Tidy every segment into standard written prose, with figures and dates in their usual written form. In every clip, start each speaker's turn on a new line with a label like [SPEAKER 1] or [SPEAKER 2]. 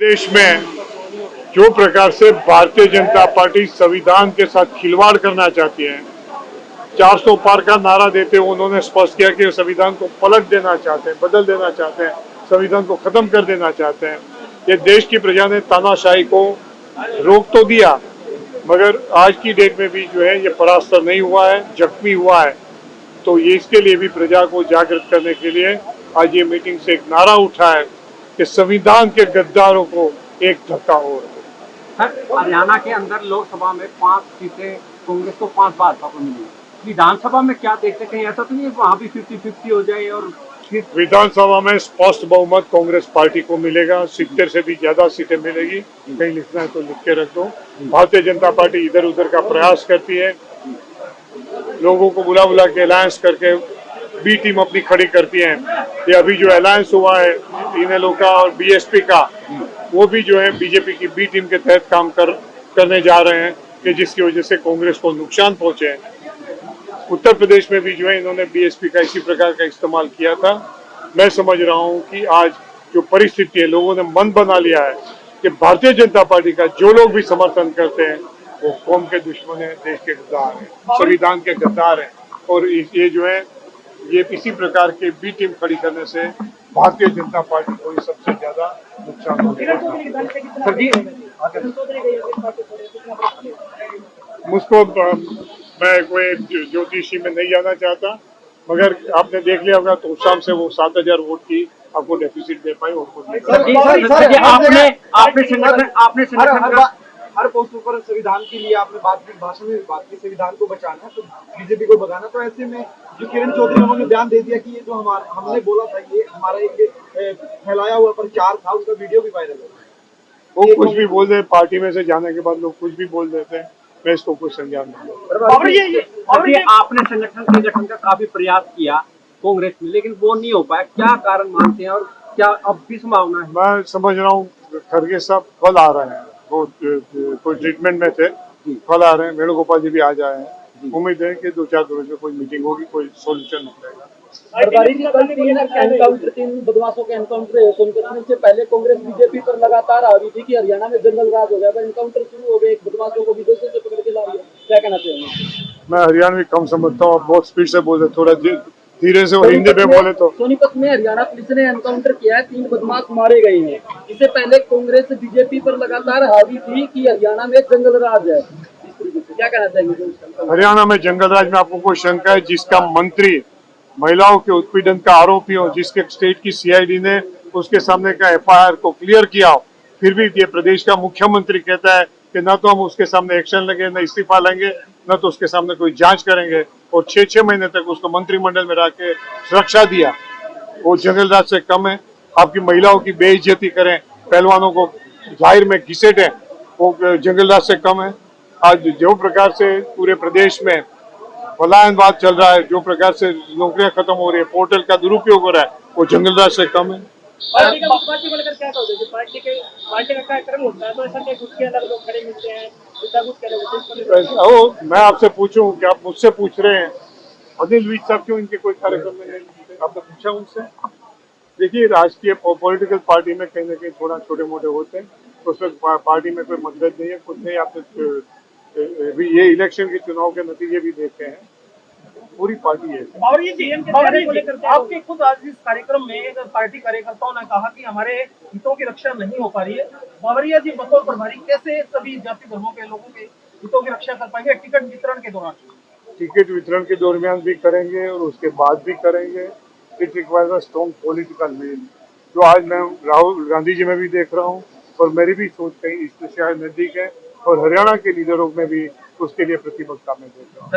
[SPEAKER 1] देश में जो प्रकार से भारतीय जनता पार्टी संविधान के साथ खिलवाड़ करना चाहती है, 400 पार का नारा देते हुए उन्होंने स्पष्ट किया कि संविधान को पलट देना चाहते हैं, बदल देना चाहते हैं, संविधान को खत्म कर देना चाहते हैं। ये देश की प्रजा ने तानाशाही को रोक तो दिया, मगर आज की डेट में भी जो है ये परास्त नहीं हुआ है, जख्मी हुआ है। तो ये इसके लिए भी प्रजा को जागृत करने के लिए आज ये मीटिंग से एक नारा उठा है कि संविधान के गद्दारों को एक धक्का और।
[SPEAKER 2] हरियाणा के अंदर लोकसभा में 5 सीटें कांग्रेस को 5 भाजपा को मिली। विधानसभा में क्या देखते, कहीं ऐसा तो नहीं है वहाँ भी 50-50 हो जाए? और
[SPEAKER 1] विधानसभा में स्पष्ट बहुमत कांग्रेस पार्टी को मिलेगा, 70 से भी ज्यादा सीटें मिलेगी। कहीं लिखना है तो लिख के रख दो। भारतीय जनता पार्टी इधर उधर का प्रयास करती है, लोगों को बुला बुला के अलायंस करके बी टीम अपनी खड़ी करती है। ये अभी जो अलायंस हुआ है इनेलो का और बीएसपी का, वो भी जो है बीजेपी की बी टीम के तहत काम करने जा रहे हैं कि जिसकी वजह से कांग्रेस को नुकसान पहुंचे। उत्तर प्रदेश में भी जो है इन्होंने बीएसपी का इसी प्रकार का इस्तेमाल किया था। मैं समझ रहा हूं कि आज जो परिस्थिति है, लोगों ने मन बना लिया है कि भारतीय जनता पार्टी का जो लोग भी समर्थन करते हैं वो कौम के दुश्मन है, देश के गद्दार है, संविधान के गद्दार है। और ये जो है ये इसी प्रकार के बी टीम खड़ी करने से भारतीय जनता पार्टी को सबसे ज्यादा नुकसान होगा। मुझको मैं कोई ज्योतिषी में नहीं जाना चाहता, मगर आपने देख लिया होगा तो शाम से वो 7000 वोट की आपको डेफिसिट दे पाए।
[SPEAKER 2] आपने संगठन
[SPEAKER 3] हर पोस्टों पर संविधान के लिए आपने बात की, भाषण में बात की, संविधान को बचाना तो बीजेपी को भगाना। तो ऐसे में जो किरण चौधरी उन्होंने बयान दे दिया कि ये जो हमने बोला था, ये हमारा एक फैलाया हुआ प्रचार था, उसका वीडियो भी वायरल हो।
[SPEAKER 1] वो कुछ भी बोल दे, पार्टी में से जाने के बाद लोग कुछ भी बोल देते हैं, मैं इसको कुछ संज्ञान नहीं।
[SPEAKER 2] आपने संगठन के गठन का काफी प्रयास किया कांग्रेस में, लेकिन वो नहीं हो पाया, क्या कारण मानते हैं और क्या अब भी संभावना है?
[SPEAKER 1] मैं समझ रहा हूँ खड़गे साहब कल आ रहे हैं, वो कोई ट्रीटमेंट में थे, कल आ रहे हैं। वेणुगोपाल जी भी आ जाए हैं। उम्मीद है कि 2-4 दिन में कोई मीटिंग होगी, कोई सोल्यूशन निकलेगा।
[SPEAKER 4] तीन बदमाशों के एनकाउंटर सोनकत से पहले कांग्रेस बीजेपी पर लगातार आ रही थी कि हरियाणा में जंगल राज हो गया, एनकाउंटर शुरू हो गए, बदमाशों को विदेशों से पकड़ के ला रही है, क्या कहना चाहिए?
[SPEAKER 1] मैं हरियाणवी कम समझता हूँ, बहुत स्पीड से बोले, थोड़ा धीरे से और हिंदी में बोले तो।
[SPEAKER 4] सोनीपत में हरियाणा पुलिस ने एनकाउंटर किया है, 3 बदमाश मारे गए हैं। इससे पहले कांग्रेस बीजेपी पर लगातार हावी थी कि हरियाणा में जंगल राज है, क्या कहना चाहिए?
[SPEAKER 1] हरियाणा में जंगल राज में आपको कोई शंका है? जिसका मंत्री महिलाओं के उत्पीड़न का आरोपी हो, जिसके स्टेट की सीआईडी ने उसके सामने का एफआईआर को क्लियर किया हो, फिर भी ये प्रदेश का मुख्यमंत्री कहता है कि न तो हम उसके सामने एक्शन लेंगे, न इस्तीफा लेंगे, न तो उसके सामने कोई जांच करेंगे। और 6-6 महीने तक उसको मंत्रिमंडल में रख के सुरक्षा दिया। वो जंगल राज से कम है? आपकी महिलाओं की बेइज्जती करें, पहलवानों को जाहिर में घिसेटें, वो जंगल राज से कम है? आज जो प्रकार से पूरे प्रदेश में पलायनवाद चल रहा है, जो प्रकार से नौकरियां खत्म हो रही है, पोर्टल का दुरुपयोग हो रहा है, वो जंगल राज से कम है?
[SPEAKER 5] पार्टी को लेकर क्या कहोगे? पार्टी का कार्यक्रम होता है तो ऐसा क्या कुछ के अंदर लोग खड़े मिलते हैं,
[SPEAKER 1] मैं आपसे पूछूं कि आप मुझसे पूछ रहे हैं? अनिल विज साहब क्यों इनके कोई कार्यक्रम में नहीं मिलते? आपने पूछा उनसे? देखिए, राजकीय पॉलिटिकल पार्टी में कहीं ना कहीं थोड़ा छोटे मोटे होते हैं, तो उसमें पार्टी में कोई मतभेद नहीं है, कुछ नहीं। आपने ये इलेक्शन के चुनाव के नतीजे भी देखे हैं, पूरी पार्टी है।
[SPEAKER 5] आपके खुद आज इस कार्यक्रम में पार्टी कार्यकर्ताओं ने कहा कि हमारे हितों की रक्षा नहीं हो पा रही है। बावरिया जी बतौर प्रभारी कैसे सभी जाति धर्मों के लोगों के हितों की रक्षा कर पाएंगे टिकट वितरण के दौरान?
[SPEAKER 1] टिकट वितरण के दरमियान भी करेंगे और उसके बाद भी करेंगे। It requires a strong political will, जो आज मैं राहुल गांधी जी में भी देख रहा हूँ, और मेरी भी सोच कहीं इससे शायद नजदीक है, और हरियाणा के लीडरों में भी उसके लिए प्रतिबद्धता में देख रहा हूँ।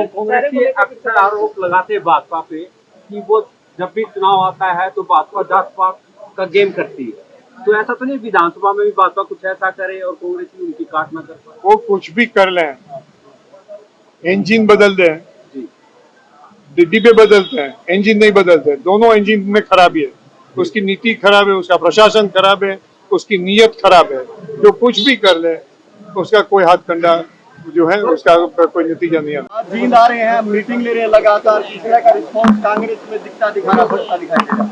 [SPEAKER 2] कांग्रेस अक्सर आरोप लगाते हैं भाजपा पे कि वो जब भी चुनाव आता है तो भाजपा जात पात का गेम करती है, तो ऐसा तो नहीं विधानसभा में भी भाजपा कुछ ऐसा करे और कांग्रेस भी उनकी काट ना कर पाए?
[SPEAKER 1] वो कुछ भी कर लें, इंजन बदल दें, डिब्बे बदलते हैं, इंजन नहीं बदलते। दोनों इंजन में खराबी है, उसकी नीति खराब है, उसका प्रशासन खराब है, उसकी नीयत खराब है। जो कुछ भी कर ले उसका कोई हाथ कंडा जो है उसका कोई नतीजा नहीं आता।
[SPEAKER 3] जींद आ रहे हैं, मीटिंग ले रहे हैं लगातार, किस तरह का रिस्पॉन्स कांग्रेस में दिखाई दे रहा है?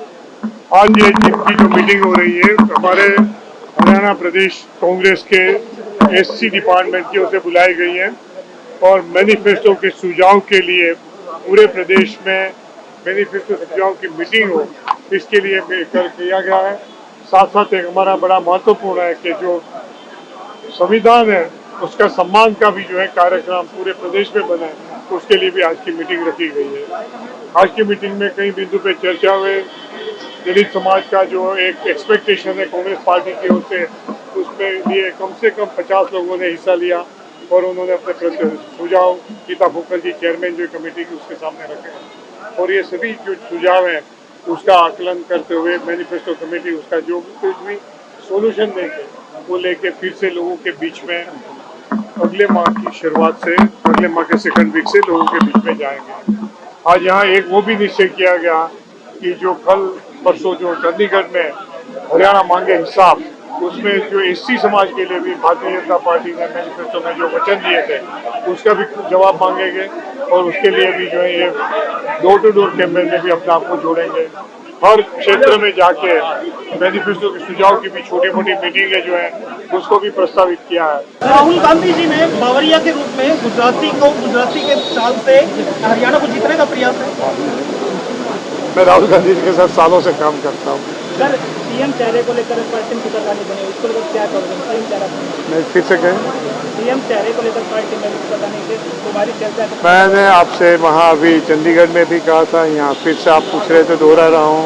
[SPEAKER 1] हाँ जी, जिनकी जो मीटिंग हो रही है, हमारे हरियाणा प्रदेश कांग्रेस के एससी डिपार्टमेंट की ओर से बुलाई गई है और मैनिफेस्टो के सुझाव के लिए पूरे प्रदेश में मैनिफेस्टो सुझाव की मीटिंग हो, इसके लिए किया गया है। साथ साथ एक हमारा बड़ा महत्वपूर्ण है कि जो संविधान है उसका सम्मान का भी जो है कार्यक्रम पूरे प्रदेश में बना है, तो उसके लिए भी आज की मीटिंग रखी गई है। आज की मीटिंग में कई बिंदु पे चर्चा हुए। दलित समाज का जो एक एक्सपेक्टेशन है कांग्रेस पार्टी की ओर से, उसमें लिए कम से कम 50 लोगों ने हिस्सा लिया और उन्होंने अपने सुझाव गीता फुक्कर जी चेयरमैन जो कमेटी की उसके सामने रखे और ये सभी जो सुझाव हैं उसका आकलन करते हुए मैनिफेस्टो कमेटी उसका जो कुछ भी सोल्यूशन देंगे वो लेके फिर से लोगों के बीच में अगले माह की शुरुआत से अगले माह के सेकंड वीक से लोगों के बीच में जाएंगे। आज यहाँ एक वो भी निश्चय किया गया कि जो कल परसों जो चंडीगढ़ में हरियाणा मांगे हिसाब, उसमें जो एससी समाज के लिए भी भारतीय जनता पार्टी ने मैनिफेस्टो में जो वचन दिए थे उसका भी जवाब मांगेंगे और उसके लिए भी जो है ये डोर टू डोर कैंपेन में भी अपने आप को जोड़ेंगे। हर क्षेत्र में जाके मैनिफेस्टो के सुझाव की भी छोटी मोटी मीटिंगें जो है उसको भी प्रस्तावित किया है।
[SPEAKER 5] राहुल गांधी जी ने बावरिया के रूप में गुजराती के चाल से हरियाणा को जीतने का प्रयास है।
[SPEAKER 1] मैं राहुल गांधी जी के साथ सालों से काम करता हूँ।
[SPEAKER 5] सर, सीएम चेहरे को लेकर पार्टी की प्रधानी बने, उसको लेकर क्या करोगे? सीएम चेहरा
[SPEAKER 1] मैं फिर से कहें,
[SPEAKER 5] सीएम चेहरे को लेकर पार्टी में प्रधानी से तुम्हारी चर्चा
[SPEAKER 1] मैंने आपसे वहाँ अभी चंडीगढ़ में भी कहा था, यहाँ फिर से आप पूछ रहे थे, दोहरा रहा हूँ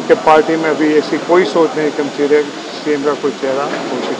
[SPEAKER 1] कि पार्टी में अभी ऐसी कोई सोच नहीं कि हम सीएम का कोई चेहरा हो सके।